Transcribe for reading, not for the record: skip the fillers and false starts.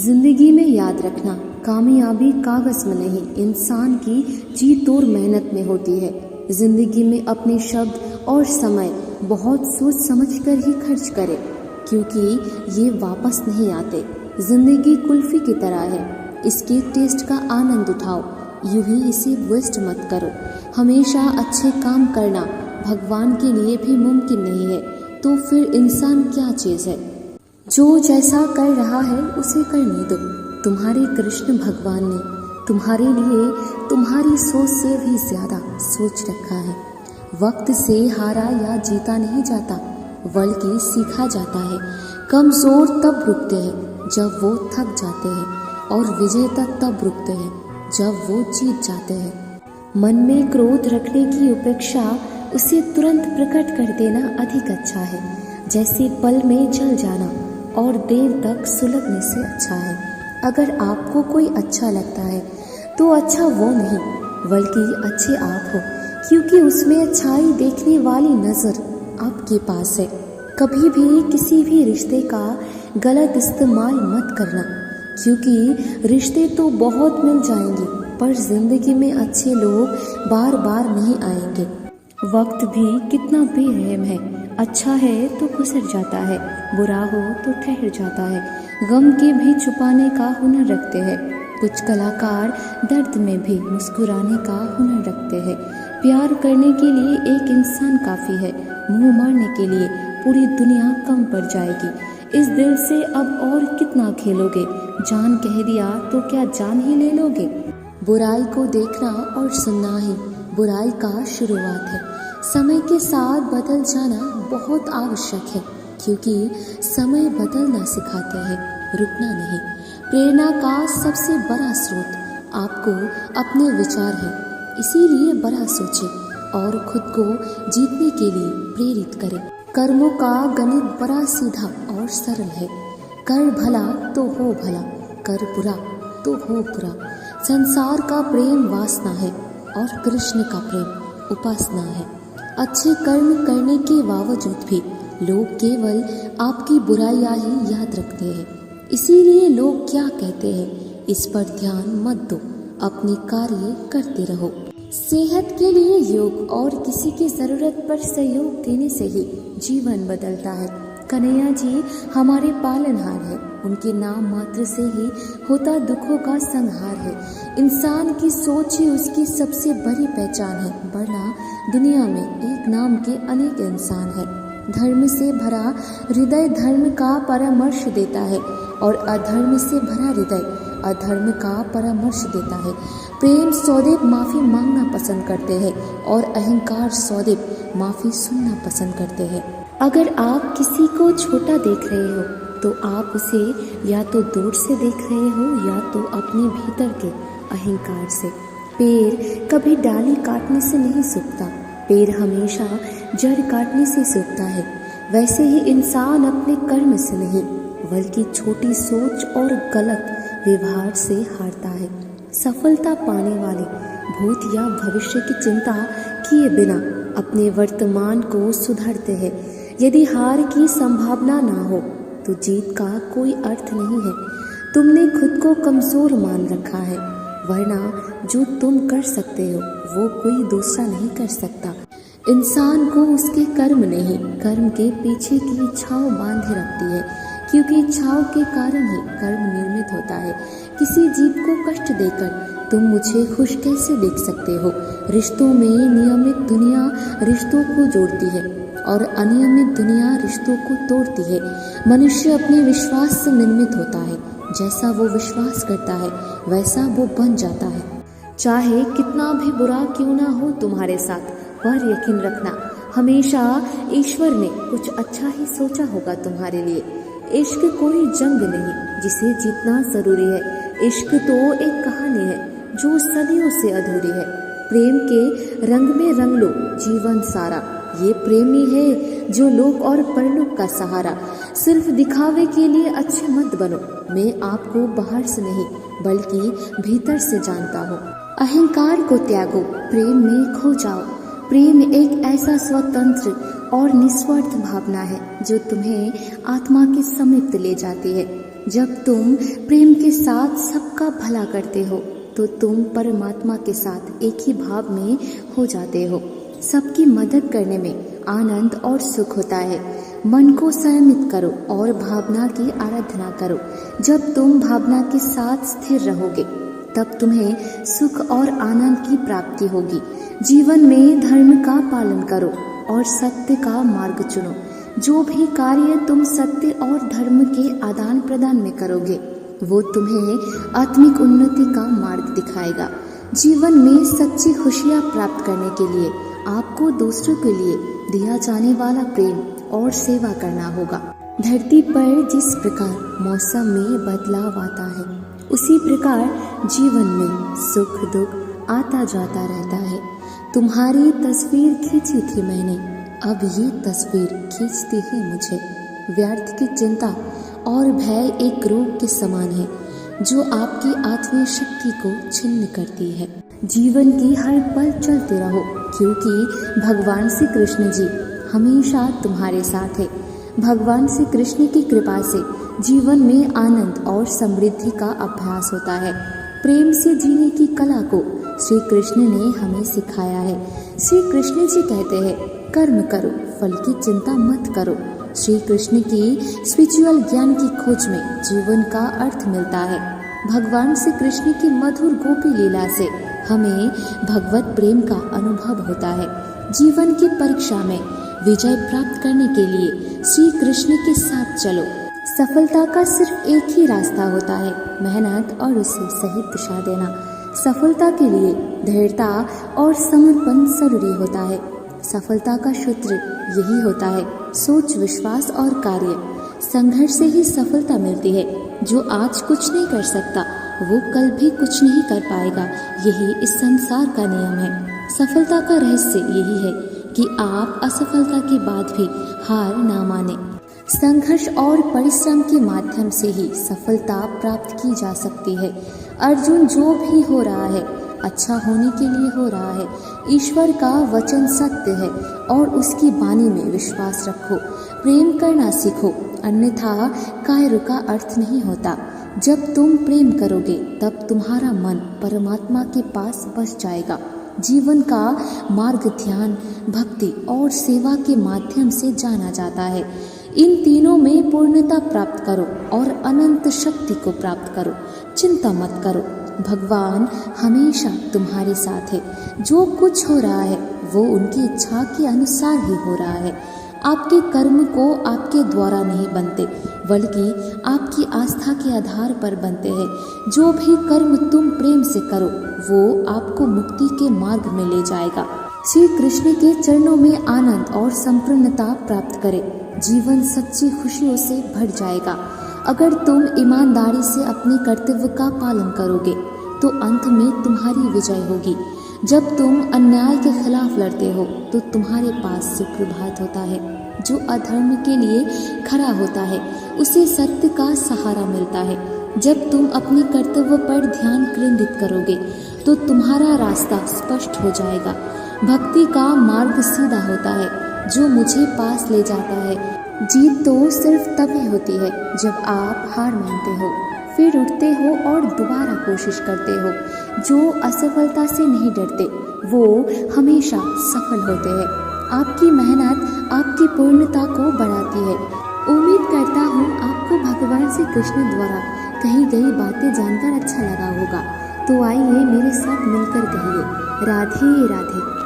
जिंदगी में याद रखना, कामयाबी कागज में नहीं, इंसान की जी तोड़ मेहनत में होती है। जिंदगी में अपने शब्द और समय बहुत सोच समझ कर ही खर्च करें, क्योंकि ये वापस नहीं आते। जिंदगी कुल्फी की तरह है, इसके टेस्ट का आनंद उठाओ, यूं ही इसे वेस्ट मत करो। हमेशा अच्छे काम करना भगवान के लिए भी मुमकिन नहीं है, तो फिर इंसान क्या चीज़ है। जो जैसा कर रहा है उसे करने दो। तुम्हारे कृष्ण भगवान ने तुम्हारे लिए तुम्हारी सोच से भी ज्यादा सोच रखा है। वक्त से हारा या जीता नहीं जाता, बल्कि सीखा जाता है। कमजोर तब रुकते हैं जब वो थक जाते हैं, और विजेता तब रुकते हैं जब वो जीत जाते हैं। मन में क्रोध रखने की अपेक्षा उसे तुरंत प्रकट कर देना अधिक अच्छा है। जैसे पल में जल जाना और देर तक सुलगने से अच्छा है। अगर आपको कोई अच्छा लगता है तो अच्छा वो नहीं, बल्कि अच्छे आप हो, क्योंकि उसमें अच्छाई देखने वाली नज़र आपके पास है। कभी भी किसी भी रिश्ते का गलत इस्तेमाल मत करना, क्योंकि रिश्ते तो बहुत मिल जाएंगे, पर जिंदगी में अच्छे लोग बार बार नहीं आएंगे। वक्त भी कितना बेरहम है, अच्छा है तो गुजर जाता है, बुरा हो तो ठहर जाता है। गम के भी छुपाने का हुनर रखते हैं। कुछ कलाकार दर्द में भी मुस्कुराने का हुनर रखते हैं। प्यार करने के लिए एक इंसान काफ़ी है, मुंह मारने के लिए पूरी दुनिया कम पड़ जाएगी। इस दिल से अब और कितना खेलोगे, जान कह दिया तो क्या जान ही ले लोगे। बुराई को देखना और सुनना ही बुराई का शुरुआत है। समय के साथ बदल जाना बहुत आवश्यक है, क्योंकि समय बदलना सिखाते हैं, रुकना नहीं। प्रेरणा का सबसे बड़ा स्रोत आपको अपने विचार है, इसीलिए बड़ा सोचें और खुद को जीतने के लिए प्रेरित करें। कर्मों का गणित बड़ा सीधा और सरल है। कर भला तो हो भला, कर बुरा तो हो बुरा। संसार का प्रेम वासना है और कृष्ण का प्रेम उपासना है। अच्छे कर्म करने के बावजूद भी लोग केवल आपकी बुराइयां ही याद रखते हैं। इसीलिए लोग क्या कहते हैं, इस पर ध्यान मत दो, अपने कार्य करते रहो। सेहत के लिए योग और किसी की जरूरत पर सहयोग देने से ही जीवन बदलता है। कन्हैया जी हमारे पालनहार है, उनके नाम मात्र से ही होता दुखों का संहार है। इंसान की सोच ही उसकी सबसे बड़ी पहचान है, वरना दुनिया में एक नाम के अनेक इंसान है। धर्म से भरा हृदय धर्म का परामर्श देता है, और अधर्म से भरा हृदय अधर्म का परामर्श देता है। प्रेम सौदेव माफी मांगना पसंद करते हैं, और अहंकार सौदेव माफी सुनना पसंद करते हैं। अगर आप किसी को छोटा देख रहे हो तो आप उसे या तो दूर से देख रहे हो या तो अपने भीतर के अहंकार से। पेड़ कभी डाली काटने से नहीं सूखता, पेड़ हमेशा जड़ काटने से सूखता है। वैसे ही इंसान अपने कर्म से नहीं, बल्कि छोटी सोच और गलत व्यवहार से हारता है। सफलता पाने वाले भूत या भविष्य की चिंता किए बिना अपने वर्तमान को सुधारते हैं। यदि हार की संभावना ना हो तो जीत का कोई अर्थ नहीं है। तुमने खुद को कमजोर मान रखा है, वरना जो तुम कर सकते हो वो कोई दूसरा नहीं कर सकता। इंसान को उसके कर्म नहीं, कर्म के पीछे की इच्छाओं बांधे रखती है, क्योंकि इच्छाओं के कारण ही कर्म निर्मित होता है। किसी जीव को कष्ट देकर तुम मुझे खुश कैसे देख सकते हो। रिश्तों में नियमित दुनिया रिश्तों को जोड़ती है, और अनियमित दुनिया रिश्तों को तोड़ती है। मनुष्य अपने विश्वास से निर्मित होता है, जैसा वो विश्वास करता है वैसा वो बन जाता है। चाहे कितना भी बुरा क्यों ना हो तुम्हारे साथ, पर यकीन रखना हमेशा ईश्वर ने कुछ अच्छा ही सोचा होगा तुम्हारे लिए। इश्क कोई जंग नहीं जिसे जीतना जरूरी है। इश्क तो एक कहानी है जो सदियों से अधूरी है। प्रेम के रंग में रंग लो जीवन सारा, ये प्रेमी है जो लोक और परलोक का सहारा। सिर्फ दिखावे के लिए अच्छे मत बनो, मैं आपको बाहर से नहीं बल्कि भीतर से जानता हूँ। अहंकार को त्यागो, प्रेम में खो जाओ। प्रेम एक ऐसा स्वतंत्र और निस्वार्थ भावना है जो तुम्हें आत्मा के समीप ले जाती है। जब तुम प्रेम के साथ सबका भला करते हो तो तुम परमात्मा के साथ एक ही भाव में हो जाते हो। सबकी मदद करने में आनंद और सुख होता है। मन को संयमित करो और भावना की आराधना करो। जब तुम भावना के साथ स्थिर रहोगे तब तुम्हें सुख और आनंद की प्राप्ति होगी। जीवन में धर्म का पालन करो और सत्य का मार्ग चुनो। जो भी कार्य तुम सत्य और धर्म के आदान प्रदान में करोगे वो तुम्हें आत्मिक उन्नति का मार्ग दिखाएगा। जीवन में सच्ची खुशियाँ प्राप्त करने के लिए आपको दूसरों के लिए दिया जाने वाला प्रेम और सेवा करना होगा। धरती पर जिस प्रकार मौसम में बदलाव आता है उसी प्रकार जीवन में सुख दुख आता जाता रहता है। तुम्हारी तस्वीर खींची थी मैंने, अब ये तस्वीर खींचती है मुझे। व्यर्थ की चिंता और भय एक रोग के समान है जो आपकी आत्मीय शक्ति को छिन्न करती है। जीवन की हर पल चलते रहो क्योंकि भगवान श्री कृष्ण जी हमेशा तुम्हारे साथ है। भगवान श्री कृष्ण की कृपा से जीवन में आनंद और समृद्धि का अभ्यास होता है। प्रेम से जीने की कला को श्री कृष्ण ने हमें सिखाया है। श्री कृष्ण जी कहते हैं कर्म करो, फल की चिंता मत करो। श्री कृष्ण की स्पिरिचुअल ज्ञान की खोज में जीवन का अर्थ मिलता है। भगवान श्री कृष्ण की मधुर गोपी लीला से हमें भगवत प्रेम का अनुभव होता है। जीवन की परीक्षा में विजय प्राप्त करने के लिए श्री कृष्ण के साथ चलो। सफलता का सिर्फ एक ही रास्ता होता है, मेहनत और उसे सही दिशा देना। सफलता के लिए धैर्यता और समर्पण जरूरी होता है। सफलता का सूत्र यही होता है, सोच, विश्वास और कार्य। संघर्ष से ही सफलता मिलती है। जो आज कुछ नहीं कर सकता वो कल भी कुछ नहीं कर पाएगा। यही इस संसार का नियम है। सफलता का रहस्य यही है कि आप असफलता के बाद भी हार ना माने। संघर्ष और परिश्रम के माध्यम से ही सफलता प्राप्त की जा सकती है। अर्जुन, जो भी हो रहा है अच्छा होने के लिए हो रहा है। ईश्वर का वचन सत्य है और उसकी वाणी में विश्वास रखो। प्रेम करना सीखो, अन्यथा कार्य का अर्थ नहीं होता। जब तुम प्रेम करोगे तब तुम्हारा मन परमात्मा के पास बस जाएगा। जीवन का मार्ग ध्यान, भक्ति और सेवा के माध्यम से जाना जाता है। इन तीनों में पूर्णता प्राप्त करो और अनंत शक्ति को प्राप्त करो। चिंता मत करो, भगवान हमेशा तुम्हारे साथ है। जो कुछ हो रहा है वो उनकी इच्छा के अनुसार ही हो रहा है। आपके कर्म को आपके द्वारा नहीं बनते बल्कि आपकी आस्था के आधार पर बनते हैं। जो भी कर्म तुम प्रेम से करो वो आपको मुक्ति के मार्ग में ले जाएगा। श्री कृष्ण के चरणों में आनंद और संपूर्णता प्राप्त करें। जीवन सच्ची खुशियों से भर जाएगा। अगर तुम ईमानदारी से अपने कर्तव्य का पालन करोगे तो अंत में तुम्हारी विजय होगी। जब तुम अन्याय के खिलाफ लड़ते हो तो तुम्हारे पास सुप्रभात होता है। जो अधर्म के लिए खड़ा होता है उसे सत्य का सहारा मिलता है। जब तुम अपने कर्तव्य पर ध्यान केंद्रित करोगे तो तुम्हारा रास्ता स्पष्ट हो जाएगा। भक्ति का मार्ग सीधा होता है जो मुझे पास ले जाता है। जीत तो सिर्फ तभी होती है जब आप हार मानते हो, फिर उठते हो और दोबारा कोशिश करते हो। जो असफलता से नहीं डरते वो हमेशा सफल होते हैं। आपकी मेहनत आपकी पूर्णता को बढ़ाती है। उम्मीद करता हूँ आपको भगवान श्री कृष्ण द्वारा कही गई बातें जानकर अच्छा लगा होगा। तो आइए मेरे साथ मिलकर कहिए राधे राधे।